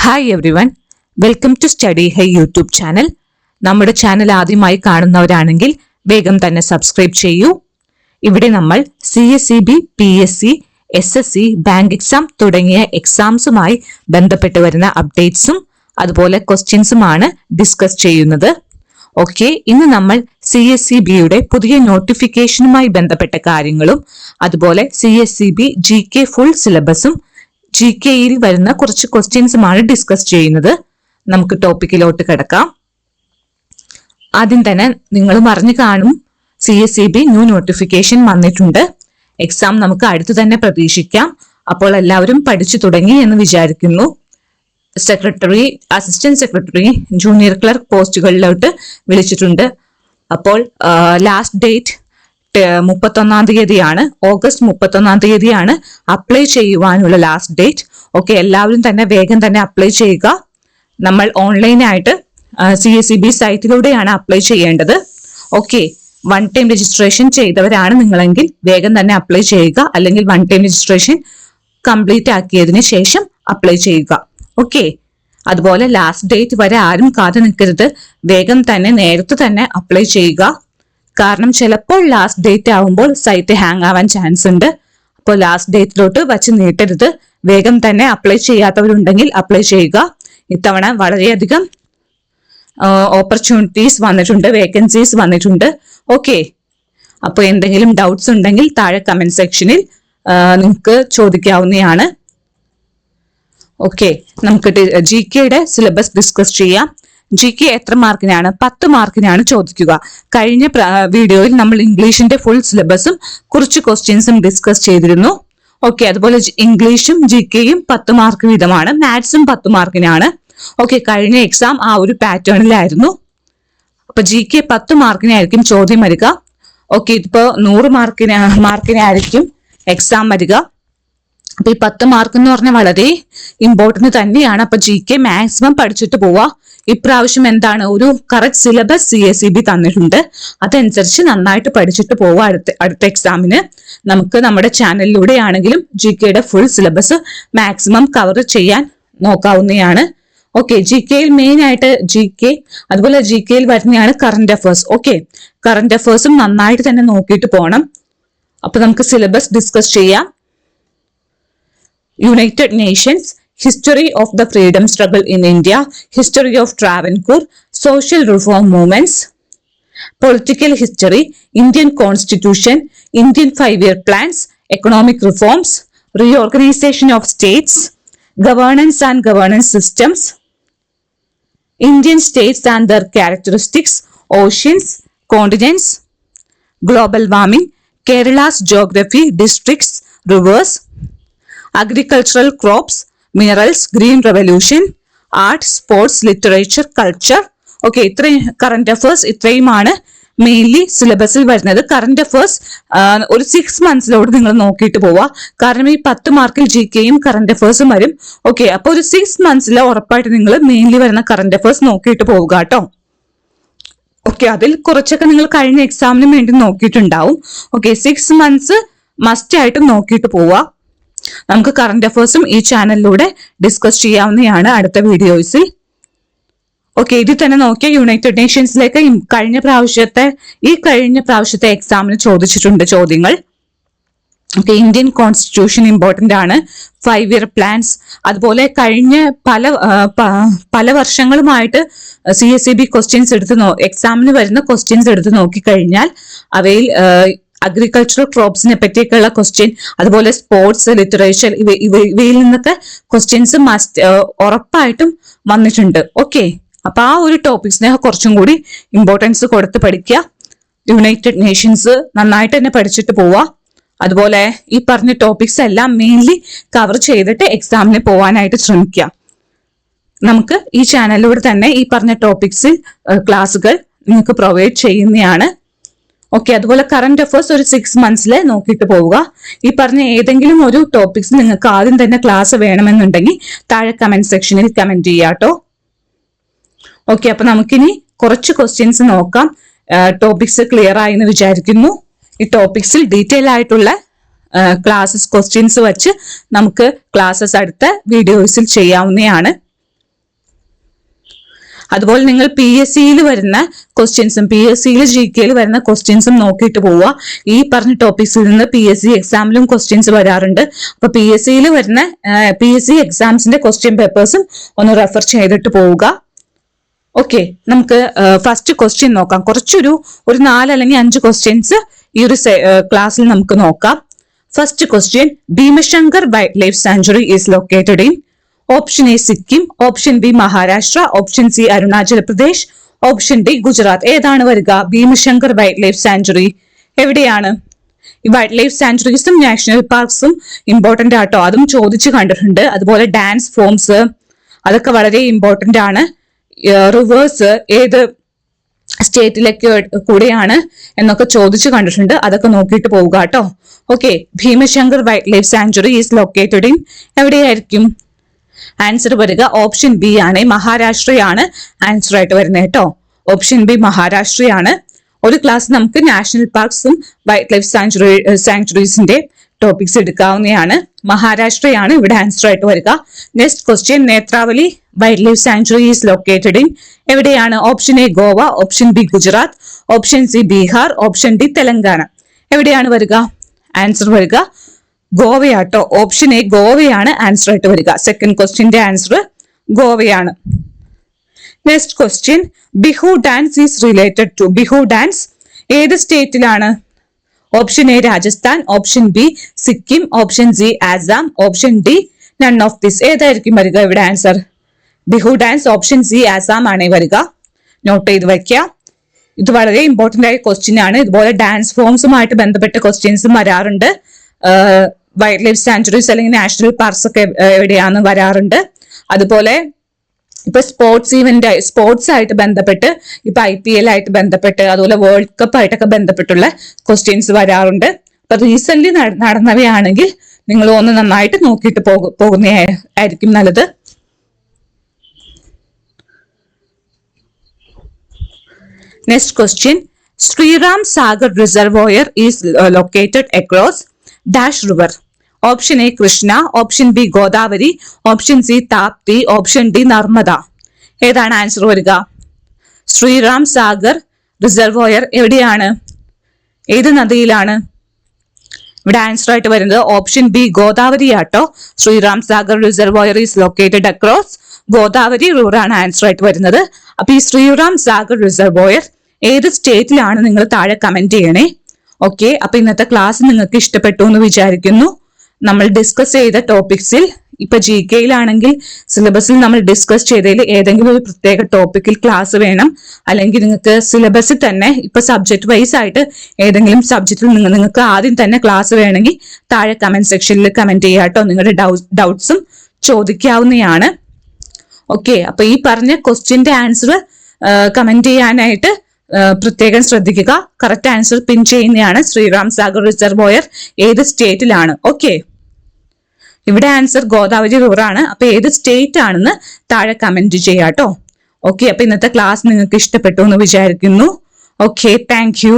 Hi everyone, welcome to study high YouTube channel. നമ്മുടെ channel ആദ്യമായി കാണുന്നവരാണെങ്കിൽ വേഗം തന്നെ സബ്സ്ക്രൈബ് ചെയ്യൂ. ഇവിടെ നമ്മൾ CSEB, PSC, SSC, bank exam തുടങ്ങിയ എക്സാംസുമായി ബന്ധപ്പെട്ട് വരുന്ന അപ്ഡേറ്റ്സും അതുപോലെ ക്വസ്റ്റ്യൻസുമാണ് ഡിസ്കസ് ചെയ്യുന്നത്. ഓക്കെ, ഇന്ന് നമ്മൾ CSEBയുടെ പുതിയ നോട്ടിഫിക്കേഷനുമായി ബന്ധപ്പെട്ട കാര്യങ്ങളും അതുപോലെ CSEB GK ഫുൾ സിലബസും GKയിൽ വരുന്ന കുറച്ച് ക്വസ്റ്റ്യൻസുമാണ് ഡിസ്കസ് ചെയ്യുന്നത്. നമുക്ക് ടോപ്പിക്കിലോട്ട് കിടക്കാം. ആദ്യം തന്നെ നിങ്ങൾ അറിഞ്ഞു കാണും, CSEB ന്യൂ നോട്ടിഫിക്കേഷൻ വന്നിട്ടുണ്ട്. എക്സാം നമുക്ക് അടുത്തു തന്നെ പ്രതീക്ഷിക്കാം. അപ്പോൾ എല്ലാവരും പഠിച്ചു തുടങ്ങി എന്ന് വിചാരിക്കുന്നു. Secretary, assistant secretary, junior clerk പോസ്റ്റുകളിലോട്ട് വിളിച്ചിട്ടുണ്ട്. അപ്പോൾ ലാസ്റ്റ് ഡേറ്റ് 31 തീയതിയാണ്. ഓഗസ്റ്റ് 31 തീയതിയാണ് അപ്ലൈ ചെയ്യുവാനുള്ള ലാസ്റ്റ് ഡേറ്റ്. ഓക്കെ, എല്ലാവരും തന്നെ വേഗം തന്നെ അപ്ലൈ ചെയ്യുക. നമ്മൾ ഓൺലൈനായിട്ട് CSEB സൈറ്റിലൂടെയാണ് അപ്ലൈ ചെയ്യേണ്ടത്. ഓക്കെ, വൺ ടൈം രജിസ്ട്രേഷൻ ചെയ്തവരാണ് നിങ്ങളെങ്കിൽ വേഗം തന്നെ അപ്ലൈ ചെയ്യുക. അല്ലെങ്കിൽ വൺ ടൈം രജിസ്ട്രേഷൻ കംപ്ലീറ്റ് ആക്കിയതിന് ശേഷം അപ്ലൈ ചെയ്യുക. ഓക്കെ, അതുപോലെ ലാസ്റ്റ് ഡേറ്റ് വരെ ആരും കാത്തു നിൽക്കരുത്. വേഗം തന്നെ നേരത്തെ തന്നെ അപ്ലൈ ചെയ്യുക. കാരണം ചിലപ്പോൾ ലാസ്റ്റ് ഡേറ്റ് ആവുമ്പോൾ സൈറ്റ് ഹാങ് ആവാൻ ചാൻസ് ഉണ്ട്. അപ്പോൾ ലാസ്റ്റ് ഡേറ്റിലോട്ട് വച്ച് നീട്ടരുത്. വേഗം തന്നെ അപ്ലൈ ചെയ്യാത്തവരുണ്ടെങ്കിൽ അപ്ലൈ ചെയ്യുക. ഇത്തവണ വളരെയധികം ഓപ്പർച്യൂണിറ്റീസ് വന്നിട്ടുണ്ട്, വേക്കൻസീസ് വന്നിട്ടുണ്ട്. ഓക്കെ, അപ്പോൾ എന്തെങ്കിലും ഡൗട്ട്സ് ഉണ്ടെങ്കിൽ താഴെ കമന്റ് സെക്ഷനിൽ നിങ്ങൾക്ക് ചോദിക്കാവുന്നതാണ്. ഓക്കെ, നമുക്ക് GKയുടെ സിലബസ് ഡിസ്കസ് ചെയ്യാം. GK എത്ര മാർക്കിനാണ്? 10 മാർക്കിനാണ് ചോദിക്കുക. കഴിഞ്ഞ വീഡിയോയിൽ നമ്മൾ ഇംഗ്ലീഷിന്റെ ഫുൾ സിലബസും കുറച്ച് ക്വസ്റ്റ്യൻസും ഡിസ്കസ് ചെയ്തിരുന്നു. ഓക്കെ, അതുപോലെ ഇംഗ്ലീഷും GKയും 10 മാർക്ക് വീതമാണ്. മാത്സും 10 മാർക്കിനാണ്. ഓക്കെ, കഴിഞ്ഞ എക്സാം ആ ഒരു പാറ്റേണിലായിരുന്നു. അപ്പൊ GK 10 മാർക്കിനായിരിക്കും ചോദ്യം വരിക. ഓക്കെ, ഇതിപ്പോ 100 മാർക്കിനായിരിക്കും എക്സാം വരിക. അപ്പൊ ഈ 10 മാർക്ക് എന്ന് പറഞ്ഞാൽ വളരെ ഇമ്പോർട്ടന്റ് തന്നെയാണ്. അപ്പൊ GK മാക്സിമം പഠിച്ചിട്ട് പോവാ. ഇപ്രാവശ്യം എന്താണ്, ഒരു കറക്റ്റ് സിലബസ് CSEB തന്നിട്ടുണ്ട്. അതനുസരിച്ച് നന്നായിട്ട് പഠിച്ചിട്ട് പോവാ. അടുത്ത എക്സാമിന് നമുക്ക് നമ്മുടെ ചാനലിലൂടെ ആണെങ്കിലും GKയുടെ ഫുൾ സിലബസ് മാക്സിമം കവർ ചെയ്യാൻ നോക്കാവുന്നതാണ്. ഓക്കെ, GKയിൽ മെയിൻ ആയിട്ട് GK, അതുപോലെ GKയിൽ വരുന്നതാണ് കറന്റ് അഫേഴ്സ്. ഓക്കെ, കറന്റ് അഫേഴ്സും നന്നായിട്ട് തന്നെ നോക്കിയിട്ട് പോകണം. അപ്പൊ നമുക്ക് സിലബസ് ഡിസ്കസ് ചെയ്യാം. United Nations, History of the Freedom Struggle in India, History of Travancore, Social Reform Movements, Political History, Indian Constitution, Indian 5-year plans, Economic Reforms, Reorganization of States, Governance and Governance Systems, Indian States and their Characteristics, Oceans, Continents, Global Warming, Kerala's Geography, Districts, Rivers, Agricultural Crops, Minerals, Green Revolution, Art, Sports, Literature, Culture. Okay, ഇത്രയും current affairs ഇത്രയുമാണ് mainly സിലബസിൽ വരുന്നത്. Current affairs ഒരു 6 മന്ത്സിലോട് നിങ്ങൾ നോക്കിയിട്ട് പോവാ. കാരണം ഈ 10 മാർക്കിൽ GKയും കറന്റ് അഫേഴ്സും വരും. ഓക്കെ, അപ്പൊ ഒരു 6 മന്ത്സിൽ ഉറപ്പായിട്ട് നിങ്ങൾ മെയിൻലി വരുന്ന കറന്റ് അഫേഴ്സ് നോക്കിയിട്ട് പോവുക കേട്ടോ. ഓക്കെ, അതിൽ കുറച്ചൊക്കെ നിങ്ങൾ കഴിഞ്ഞ എക്സാമിന് വേണ്ടി നോക്കിയിട്ടുണ്ടാവും. ഓക്കെ, 6 മന്ത്സ് മസ്റ്റ് ആയിട്ട് നോക്കിയിട്ട് പോവാ. നമുക്ക് കറന്റ് അഫേഴ്സും ഈ ചാനലിലൂടെ ഡിസ്കസ് ചെയ്യാവുന്നതാണ് അടുത്ത വീഡിയോസിൽ. ഓക്കെ, ഇതിൽ തന്നെ നോക്കിയാൽ യുണൈറ്റഡ് നേഷൻസിലേക്ക് കഴിഞ്ഞ പ്രാവശ്യത്തെ എക്സാമിന് ചോദിച്ചിട്ടുണ്ട് ചോദ്യങ്ങൾ. ഓക്കെ, ഇന്ത്യൻ കോൺസ്റ്റിറ്റ്യൂഷൻ ഇമ്പോർട്ടന്റ് ആണ്. 5-year പ്ലാൻസ്, അതുപോലെ കഴിഞ്ഞ പല വർഷങ്ങളുമായിട്ട് CSEB ക്വസ്റ്റ്യൻസ് എക്സാമിന് വരുന്ന ക്വസ്റ്റ്യൻസ് എടുത്ത് നോക്കിക്കഴിഞ്ഞാൽ അവയിൽ അഗ്രികൾച്ചറൽ ക്രോപ്സിനെ പറ്റിയൊക്കെയുള്ള ക്വസ്റ്റ്യൻ, അതുപോലെ സ്പോർട്സ്, ലിറ്ററേച്ചർ, ഇവയിൽ നിന്നൊക്കെ ക്വസ്റ്റ്യൻസ് ഉറപ്പായിട്ടും വന്നിട്ടുണ്ട്. ഓക്കെ, അപ്പൊ ആ ഒരു ടോപ്പിക്സിനെ കുറച്ചും കൂടി ഇമ്പോർട്ടൻസ് കൊടുത്ത് പഠിക്കുക. യുണൈറ്റഡ് നേഷൻസ് നന്നായിട്ട് തന്നെ പഠിച്ചിട്ട് പോവാ. അതുപോലെ ഈ പറഞ്ഞ ടോപ്പിക്സ് എല്ലാം മെയിൻലി കവർ ചെയ്തിട്ട് എക്സാമിന് പോവാനായിട്ട് ശ്രമിക്കുക. നമുക്ക് ഈ ചാനലിലൂടെ തന്നെ ഈ പറഞ്ഞ ടോപ്പിക്സിൽ ക്ലാസ്സുകൾ നിങ്ങൾക്ക് പ്രൊവൈഡ് ചെയ്യുന്നതാണ്. ഓക്കെ, അതുപോലെ കറന്റ് അഫേഴ്സ് ഒരു 6 മന്ത്സിൽ നോക്കിയിട്ട് പോവുക. ഈ പറഞ്ഞ ഏതെങ്കിലും ഒരു ടോപ്പിക്സ് നിങ്ങൾക്ക് ആദ്യം തന്നെ ക്ലാസ് വേണമെന്നുണ്ടെങ്കിൽ താഴെ കമന്റ് സെക്ഷനിൽ കമന്റ് ചെയ്യാട്ടോ. ഓക്കെ, അപ്പൊ നമുക്കിനി കുറച്ച് ക്വസ്റ്റ്യൻസ് നോക്കാം. ടോപ്പിക്സ് ക്ലിയർ ആയി എന്ന് വിചാരിക്കുന്നു. ഈ ടോപ്പിക്സിൽ ഡീറ്റെയിൽ ആയിട്ടുള്ള ക്ലാസ്സസ് ക്വസ്റ്റ്യൻസ് വെച്ച് നമുക്ക് ക്ലാസ്സസ് അടുത്ത വീഡിയോസിൽ ചെയ്യാവുന്നതാണ്. അതുപോലെ നിങ്ങൾ PSCയിൽ വരുന്ന ക്വസ്റ്റ്യൻസും PSCയിൽ GKയിൽ വരുന്ന ക്വസ്റ്റ്യൻസും നോക്കിയിട്ട് പോവുക. ഈ പറഞ്ഞ ടോപ്പിക്സിൽ നിന്ന് PSC എക്സാമിലും ക്വസ്റ്റ്യൻസ് വരാറുണ്ട്. അപ്പൊ PSCയിൽ വരുന്ന PSC എക്സാംസിന്റെ ക്വസ്റ്റ്യൻ പേപ്പേഴ്സും ഒന്ന് റെഫർ ചെയ്തിട്ട് പോവുക. ഓക്കെ, നമുക്ക് ഫസ്റ്റ് ക്വസ്റ്റ്യൻ നോക്കാം. കുറച്ചൊരു 4 അല്ലെങ്കിൽ 5 ക്വസ്റ്റ്യൻസ് ഈ ഒരു ക്ലാസ്സിൽ നമുക്ക് നോക്കാം. First question, Bhimashankar wildlife sanctuary is located in option A Sikkim, option B Maharashtra, option C Arunachal Pradesh, option D Gujarat. ഏതാണ് വരിക? ഭീമശങ്കർ വൈൽഡ് ലൈഫ് സാങ്ച്വറി എവിടെയാണ്? ഈ വൈൽഡ് ലൈഫ് സാങ്ച്വറീസും നാഷണൽ പാർക്സും ഇമ്പോർട്ടന്റ് ആട്ടോ, അതും ചോദിച്ചു കണ്ടിട്ടുണ്ട്. അതുപോലെ ഡാൻസ് ഫോംസ് അതൊക്കെ വളരെ ഇമ്പോർട്ടന്റ് ആണ്. റിവേഴ്സ് ഏത് സ്റ്റേറ്റിലൊക്കെ കൂടെയാണ് എന്നൊക്കെ ചോദിച്ചു കണ്ടിട്ടുണ്ട്. അതൊക്കെ നോക്കിയിട്ട് പോവുക കേട്ടോ. Okay, Bhimashankar wildlife sanctuary is located in എവിടെയായിരിക്കും? ആൻസർ വരിക ഓപ്ഷൻ ബി ആണ്, മഹാരാഷ്ട്രയാണ് ആൻസർ ആയിട്ട് വരുന്നത് കേട്ടോ. ഓപ്ഷൻ ബി മഹാരാഷ്ട്രയാണ്. ഒരു ക്ലാസ് നമുക്ക് നാഷണൽ പാർക്സും വൈൽഡ് ലൈഫ് സാങ്ച്വറീസിന്റെ ടോപ്പിക്സ് എടുക്കാവുന്നതാണ്. മഹാരാഷ്ട്രയാണ് ഇവിടെ ആൻസർ ആയിട്ട് വരിക. Next question, Netravali wildlife sanctuary is located in എവിടെയാണ്? Option A Goa, option B Gujarat, option C Bihar, option D Telangana. എവിടെയാണ് വരിക? ആൻസർ വരിക ഗോവയാട്ടോ. ഓപ്ഷൻ എ ഗോവയാണ് ആൻസർ ആയിട്ട് വരിക. സെക്കൻഡ് ക്വസ്റ്റ്യന്റെ ആൻസർ ഗോവയാണ്. Next question, Bihu dance is related to. Bihu dance ഏത് സ്റ്റേറ്റിലാണ്? Option A Rajasthan, option B Sikkim, option C Assam, option D none of this. ഏതായിരിക്കും വരിക ഇവിടെ answer? Bihu dance option C Assam ആണ് വരിക. നോട്ട് ചെയ്ത് വയ്ക്കുക. ഇത് വളരെ ഇമ്പോർട്ടന്റ് ആയ ക്വസ്റ്റ്യൻ ആണ്. ഇതുപോലെ ഡാൻസ് ഫോംസുമായിട്ട് ബന്ധപ്പെട്ട ക്വസ്റ്റ്യൻസും വരാറുണ്ട്. വൈൽഡ് ലൈഫ് സാങ്ച്വറീസ് അല്ലെങ്കിൽ നാഷണൽ പാർക്സ് ഒക്കെ എവിടെയാന്ന് വരാറുണ്ട്. അതുപോലെ ഇപ്പൊ സ്പോർട്സ് ആയിട്ട് ബന്ധപ്പെട്ട് ഇപ്പൊ IPL ആയിട്ട് ബന്ധപ്പെട്ട് അതുപോലെ വേൾഡ് കപ്പ് ആയിട്ടൊക്കെ ബന്ധപ്പെട്ടുള്ള ക്വസ്റ്റ്യൻസ് വരാറുണ്ട്. അപ്പൊ റീസെന്റ് നടന്നവയാണെങ്കിൽ നിങ്ങൾ ഒന്ന് നന്നായിട്ട് നോക്കിയിട്ട് പോകുന്നതായിരിക്കും നല്ലത്. Next question, Sriram Sagar reservoir is located across dash river. Option A Krishna, option B Godavari, option C Tapti, option D Narmada. ഏതാണ് ആൻസർ വരിക? ശ്രീറാം സാഗർ റിസർവോയർ എവിടെയാണ്? ഏത് നദിയിലാണ്? ഇവിടെ ആൻസർ ആയിട്ട് വരുന്നത് ഓപ്ഷൻ ബി ഗോദാവരി ആട്ടോ. Sriram Sagar reservoir is located across Godavari river ആണ് ആൻസർ ആയിട്ട് വരുന്നത്. അപ്പൊ ഈ ശ്രീറാം സാഗർ റിസർവോയർ ഏത് സ്റ്റേറ്റിലാണ് നിങ്ങൾ താഴെ കമന്റ് ചെയ്യണേ. ഓക്കെ, അപ്പൊ ഇന്നത്തെ ക്ലാസ് നിങ്ങൾക്ക് ഇഷ്ടപ്പെട്ടു എന്ന് വിചാരിക്കുന്നു. നമ്മൾ ഡിസ്കസ് ചെയ്ത ടോപ്പിക്സിൽ ഇപ്പൊ GKയിലാണെങ്കിൽ സിലബസിൽ നമ്മൾ ഡിസ്കസ് ചെയ്തതിൽ ഏതെങ്കിലും ഒരു പ്രത്യേക ടോപ്പിക്കിൽ ക്ലാസ് വേണം, അല്ലെങ്കിൽ നിങ്ങൾക്ക് സിലബസിൽ തന്നെ ഇപ്പൊ സബ്ജക്ട് വൈസ് ആയിട്ട് ഏതെങ്കിലും സബ്ജക്റ്റിൽ നിങ്ങൾക്ക് ആദ്യം തന്നെ ക്ലാസ് വേണമെങ്കിൽ താഴെ കമന്റ് സെക്ഷനിൽ കമന്റ് ചെയ്യാട്ടോ. നിങ്ങളുടെ ഡൗട്ട്സും ചോദിക്കാവുന്നതാണ്. ഓക്കെ, അപ്പൊ ഈ പറഞ്ഞ ക്വസ്റ്റ്യന്റെ ആൻസർ കമന്റ് ചെയ്യാനായിട്ട് പ്രത്യേകം ശ്രദ്ധിക്കുക. കറക്റ്റ് ആൻസർ പിൻ ചെയ്യുന്നതാണ്. ശ്രീറാം സാഗർ റിസർവോയർ ഏത് സ്റ്റേറ്റിലാണ്? ഓക്കെ, ഇവിടെ ആൻസർ ഗോദാവരി റിവർ ആണ്. അപ്പൊ ഏത് സ്റ്റേറ്റ് ആണെന്ന് താഴെ കമന്റ് ചെയ്യാട്ടോ. ഓക്കെ, അപ്പൊ ഇന്നത്തെ ക്ലാസ് നിങ്ങൾക്ക് ഇഷ്ടപ്പെട്ടു എന്ന് വിചാരിക്കുന്നു. Okay, thank you.